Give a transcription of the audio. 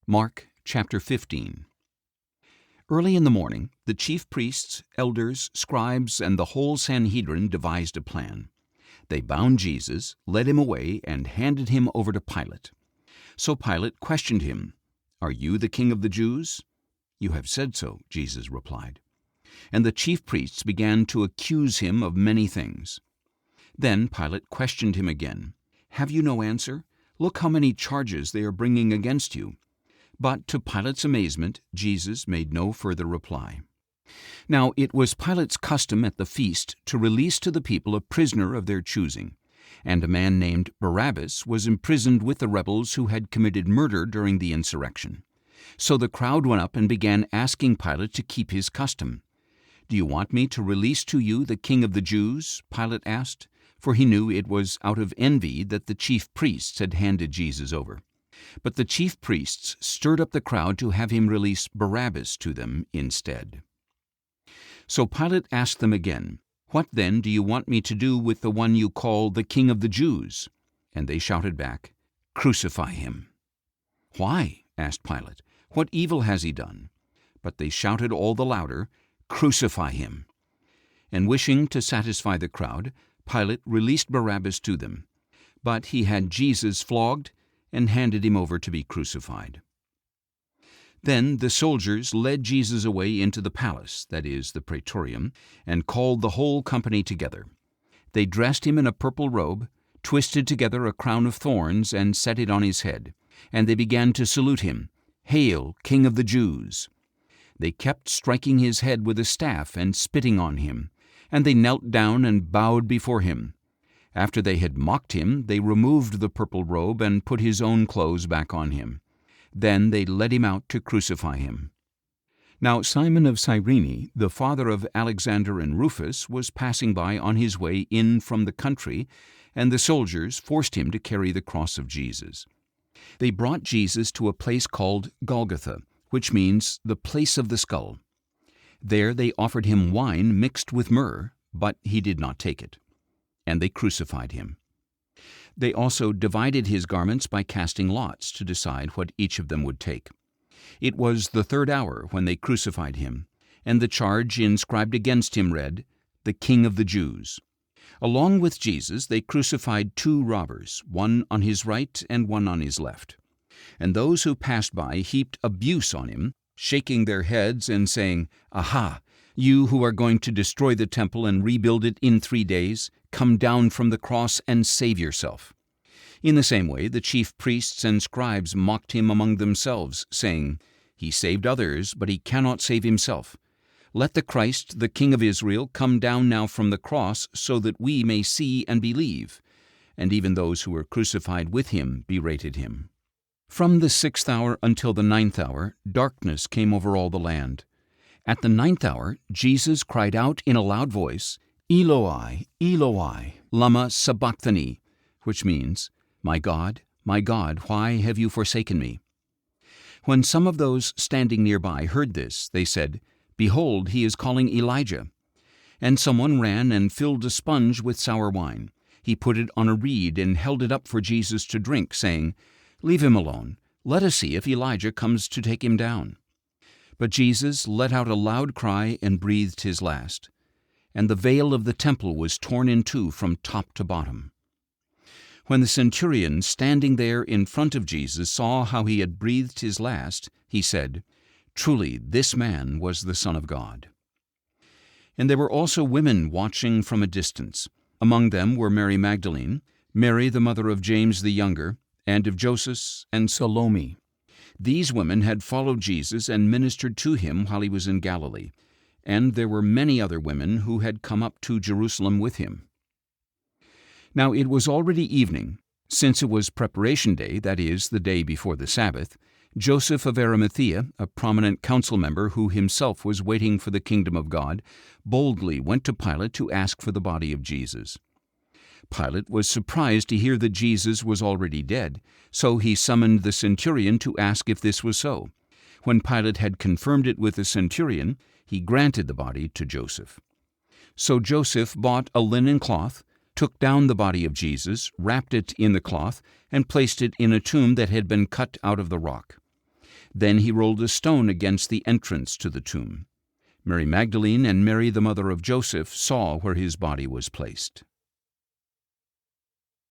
Mark chapter 15. Early in the morning, the chief priests, elders, scribes, and the whole Sanhedrin devised a plan. They bound Jesus, led him away, and handed him over to Pilate. So Pilate questioned him, "Are you the king of the Jews?" "You have said so," Jesus replied. And the chief priests began to accuse him of many things. Then Pilate questioned him again. "Have you no answer? Look how many charges they are bringing against you." But to Pilate's amazement, Jesus made no further reply. Now it was Pilate's custom at the feast to release to the people a prisoner of their choosing, and a man named Barabbas was imprisoned with the rebels who had committed murder during the insurrection. So the crowd went up and began asking Pilate to keep his custom. "Do you want me to release to you the king of the Jews?" Pilate asked, for he knew it was out of envy that the chief priests had handed Jesus over. But the chief priests stirred up the crowd to have him release Barabbas to them instead. So Pilate asked them again, "What then do you want me to do with the one you call the King of the Jews?" And they shouted back, "Crucify him." "Why?" asked Pilate. "What evil has he done?" But they shouted all the louder, "Crucify him." And wishing to satisfy the crowd, Pilate released Barabbas to them. But he had Jesus flogged and handed him over to be crucified. Then the soldiers led Jesus away into the palace, that is, the praetorium, and called the whole company together. They dressed him in a purple robe, twisted together a crown of thorns, and set it on his head. And they began to salute him, "Hail, King of the Jews!" They kept striking his head with a staff and spitting on him, and they knelt down and bowed before him. After they had mocked him, they removed the purple robe and put his own clothes back on him. Then they led him out to crucify him. Now Simon of Cyrene, the father of Alexander and Rufus, was passing by on his way in from the country, and the soldiers forced him to carry the cross of Jesus. They brought Jesus to a place called Golgotha, which means the place of the skull. There they offered him wine mixed with myrrh, but he did not take it. And they crucified him. They also divided his garments by casting lots to decide what each of them would take. It was the third hour when they crucified him, and the charge inscribed against him read, "The King of the Jews." Along with Jesus they crucified two robbers, one on his right and one on his left. And those who passed by heaped abuse on him, shaking their heads and saying, "Aha! You who are going to destroy the temple and rebuild it in 3 days, come down from the cross and save yourself." In the same way, the chief priests and scribes mocked him among themselves, saying, "He saved others, but he cannot save himself. Let the Christ, the King of Israel, come down now from the cross, so that we may see and believe." And even those who were crucified with him berated him. From the 6th hour until the 9th hour, darkness came over all the land. At the 9th hour, Jesus cried out in a loud voice, "Eloi, Eloi, lama sabachthani," which means, my God, why have you forsaken me?" When some of those standing nearby heard this, they said, "Behold, he is calling Elijah." And someone ran and filled a sponge with sour wine. He put it on a reed and held it up for Jesus to drink, saying, "Leave him alone. Let us see if Elijah comes to take him down." But Jesus let out a loud cry and breathed his last. And the veil of the temple was torn in two from top to bottom. When the centurion, standing there in front of Jesus, saw how he had breathed his last, he said, "Truly, this man was the Son of God." And there were also women watching from a distance. Among them were Mary Magdalene, Mary the mother of James the younger, and of Joseph and Salome. These women had followed Jesus and ministered to him while he was in Galilee, and there were many other women who had come up to Jerusalem with him. Now it was already evening. Since it was preparation day, that is, the day before the Sabbath, Joseph of Arimathea, a prominent council member who himself was waiting for the kingdom of God, boldly went to Pilate to ask for the body of Jesus. Pilate was surprised to hear that Jesus was already dead, so he summoned the centurion to ask if this was so. When Pilate had confirmed it with the centurion, he granted the body to Joseph. So Joseph bought a linen cloth, took down the body of Jesus, wrapped it in the cloth, and placed it in a tomb that had been cut out of the rock. Then he rolled a stone against the entrance to the tomb. Mary Magdalene and Mary the mother of Joseph saw where his body was placed.